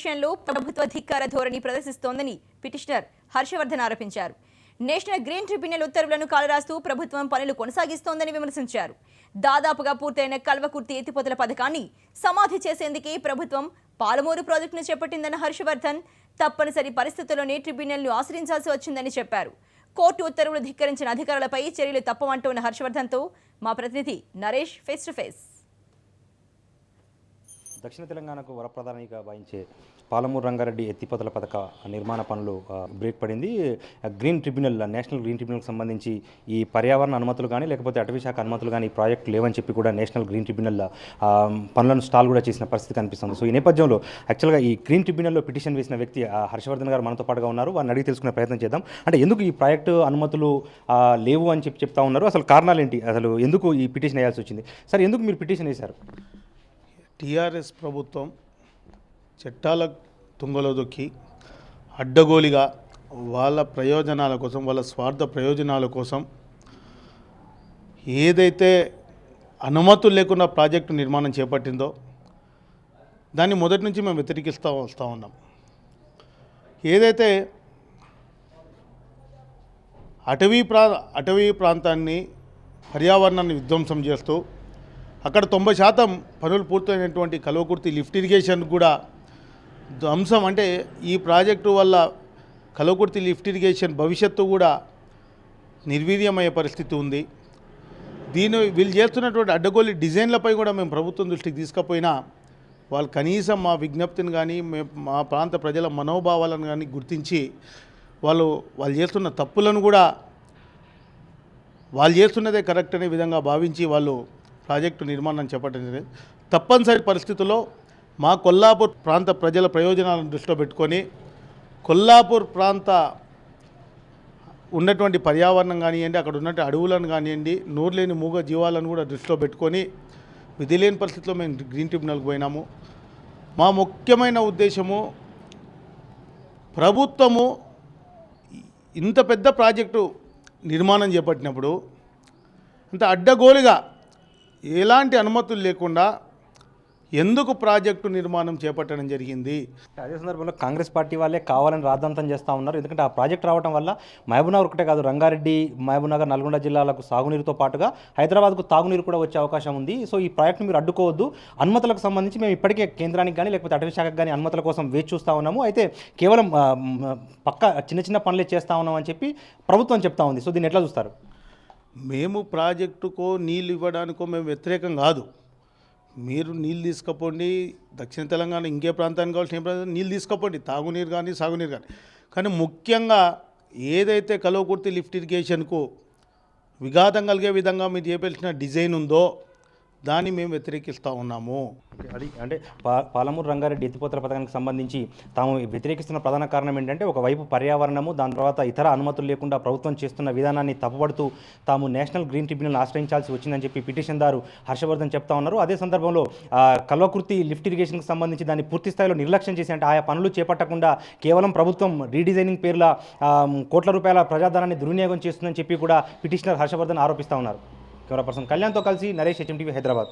విషయంలో ప్రభుత్వ ధిక్కార ధోరణి ప్రదర్శిస్తోందని పిటిషనర్ హర్షవర్ధన్ ఆరోపించారు. నేషనల్ గ్రీన్ ట్రిబ్యునల్ ఉత్తర్వులను కాలరాస్తూ ప్రభుత్వం పనులు కొనసాగిస్తోందని విమర్శించారు. దాదాపుగా పూర్తయిన కల్వకుర్తి ఎత్తిపోతల పథకాన్ని సమాధి చేసేందుకే ప్రభుత్వం పాలమూరు ప్రాజెక్టును చేపట్టిందన్న హర్షవర్ధన్ తప్పనిసరి పరిస్థితుల్లోనే ట్రిబ్యునల్ను ఆశ్రయించాల్సి వచ్చిందని చెప్పారు. కోర్టు ఉత్తర్వులు ధిక్కరించిన అధికారులపై చర్యలు తప్పవంటున్న హర్షవర్ధన్తో మా ప్రతినిధి నరేష్ ఫేస్ టు ఫేస్. దక్షిణ తెలంగాణకు వరప్రధానిగా భావించే పాలమూరు రంగారెడ్డి ఎత్తిపోతల పథక నిర్మాణ పనులు బ్రేక్ పడింది. గ్రీన్ ట్రిబ్యునల్, నేషనల్ గ్రీన్ ట్రిబ్యునల్కి సంబంధించి ఈ పర్యావరణ అనుమతులు కానీ లేకపోతే అటవీ శాఖ అనుమతులు కానీ ఈ ప్రాజెక్టు లేవని చెప్పి కూడా నేషనల్ గ్రీన్ ట్రిబ్యునల్ పనులను స్టాల్ కూడా చేసిన పరిస్థితి కనిపిస్తుంది. సో ఈ నేపథ్యంలో యాక్చువల్గా ఈ గ్రీన్ ట్రిబ్యునల్లో పిటిషన్ వేసిన వ్యక్తి హర్షవర్ధన్ గారు మనతో పాటుగా ఉన్నారు. వారిని అడిగి తెలుసుకునే ప్రయత్నం చేద్దాం. అంటే ఎందుకు ఈ ప్రాజెక్టు అనుమతులు లేవు అని చెప్తా ఉన్నారు, అసలు కారణాలు ఏంటి, అసలు ఎందుకు ఈ పిటిషన్ వేయాల్సి వచ్చింది? సార్, ఎందుకు మీరు పిటిషన్ వేశారు? టీఆర్ఎస్ ప్రభుత్వం చట్టాల తుంగలో దొక్కి అడ్డగోలిగా వాళ్ళ ప్రయోజనాల కోసం, వాళ్ళ స్వార్థ ప్రయోజనాల కోసం ఏదైతే అనుమతులు లేకుండా ప్రాజెక్టు నిర్మాణం చేపట్టిందో దాన్ని మొదటి నుంచి మేము వ్యతిరేకిస్తూ వస్తూ ఉన్నాం. ఏదైతే అటవీ ప్రాంతాన్ని, పర్యావరణాన్ని విధ్వంసం చేస్తూ అక్కడ 90% పనులు పూర్తయినటువంటి కల్వకుర్తి లిఫ్ట్ ఇరిగేషన్ కూడా ధ్వంసం, అంటే ఈ ప్రాజెక్టు వల్ల కల్వకుర్తి లిఫ్ట్ ఇరిగేషన్ భవిష్యత్తు కూడా నిర్వీర్యమయ్యే పరిస్థితి ఉంది. వీళ్ళు చేస్తున్నటువంటి అడ్డగోలి డిజైన్లపై కూడా మేము ప్రభుత్వం దృష్టికి తీసుకుపోయినా వాళ్ళు కనీసం మా విజ్ఞప్తిని కానీ మా ప్రాంత ప్రజల మనోభావాలను కానీ గుర్తించి వాళ్ళు చేస్తున్న తప్పులను కూడా వాళ్ళు చేస్తున్నదే కరెక్ట్ అనే విధంగా భావించి వాళ్ళు ప్రాజెక్టు నిర్మాణం చేపట్టింది. తప్పనిసరి పరిస్థితుల్లో మా కొల్లాపూర్ ప్రాంత ప్రజల ప్రయోజనాలను దృష్టిలో పెట్టుకొని కొల్లాపూర్ ప్రాంత ఉన్నటువంటి పర్యావరణం కానివ్వండి, అక్కడ ఉన్నటువంటి అడవులను కానివ్వండి, నోరులేని మూగ జీవాలను కూడా దృష్టిలో పెట్టుకొని విధి లేని పరిస్థితుల్లో మేము గ్రీన్ ట్రిబ్యునల్కి పోయినాము. మా ముఖ్యమైన ఉద్దేశము, ప్రభుత్వము ఇంత పెద్ద ప్రాజెక్టు నిర్మాణం చేపట్టినప్పుడు అంత అడ్డగోలుగా ఎలాంటి అనుమతులు లేకుండా ఎందుకు ప్రాజెక్టు నిర్మాణం చేపట్టడం జరిగింది? అదే సందర్భంలో కాంగ్రెస్ పార్టీ వాళ్ళే కావాలని రాద్ధాంతం చేస్తూ ఉన్నారు. ఎందుకంటే ఆ ప్రాజెక్ట్ రావడం వల్ల మహబూబ్నగర్ ఒకటే కాదు, రంగారెడ్డి, మహబూబ్నగర్, నల్గొండ జిల్లాలకు సాగునీరుతో పాటుగా హైదరాబాద్కు తాగునీరు కూడా వచ్చే అవకాశం ఉంది. సో ఈ ప్రాజెక్టును మీరు అడ్డుకోవద్దు. అనుమతులకు సంబంధించి మేము ఇప్పటికే కేంద్రానికి కానీ లేకపోతే అటవీ శాఖకు కానీ అనుమతుల కోసం వేచి చూస్తూ ఉన్నాము. అయితే కేవలం పక్క చిన్న పనులే చేస్తూ ఉన్నాం అని చెప్పి ప్రభుత్వం చెప్తా ఉంది. సో దీన్ని ఎట్లా చూస్తారు? మేము ప్రాజెక్టుకో నీళ్ళు ఇవ్వడానికో మేము వ్యతిరేకం కాదు. మీరు నీళ్ళు తీసుకుపోండి, దక్షిణ తెలంగాణ ఇంకే ప్రాంతానికి కావాల్సిన ప్రాంతం నీళ్ళు తీసుకుపోండి, తాగునీరు కానీ సాగునీరు కానీ. కానీ ముఖ్యంగా ఏదైతే కల్వకుర్తి లిఫ్ట్ ఇరిగేషన్కు విఘాతం కలిగే విధంగా మీరు చేపట్టిన డిజైన్ ఉందో దాన్ని మేము వ్యతిరేకిస్తూ ఉన్నాము. అది అంటే పాలమూరు రంగారెడ్డి ఎత్తిపోతల పథకానికి సంబంధించి తాము వ్యతిరేకిస్తున్న ప్రధాన కారణం ఏంటంటే, ఒకవైపు పర్యావరణము, దాని తర్వాత ఇతర అనుమతులు లేకుండా ప్రభుత్వం చేస్తున్న విధానాన్ని తప్పుపడుతూ తాము నేషనల్ గ్రీన్ ట్రిబ్యునల్ ఆశ్రయించాల్సి వచ్చిందని చెప్పి పిటిషన్దారు హర్షవర్ధన్ చెప్తా ఉన్నారు. అదే సందర్భంలో కల్వకుర్తి లిఫ్ట్ ఇరిగేషన్కి సంబంధించి దాన్ని పూర్తి స్థాయిలో నిర్లక్ష్యం చేసి, అంటే ఆయా పనులు చేపట్టకుండా కేవలం ప్రభుత్వం రీడిజైనింగ్ పేర్ల కోట్ల రూపాయల ప్రజాధనాన్ని దుర్వినియోగం చేస్తుందని చెప్పి కూడా పిటిషనర్ హర్షవర్ధన్ ఆరోపిస్తూ ఉన్నారు. కెమెరా పర్సన్ కళ్యాణ్తో కలిసి నరేష్, HMTV, హైదరాబాద్.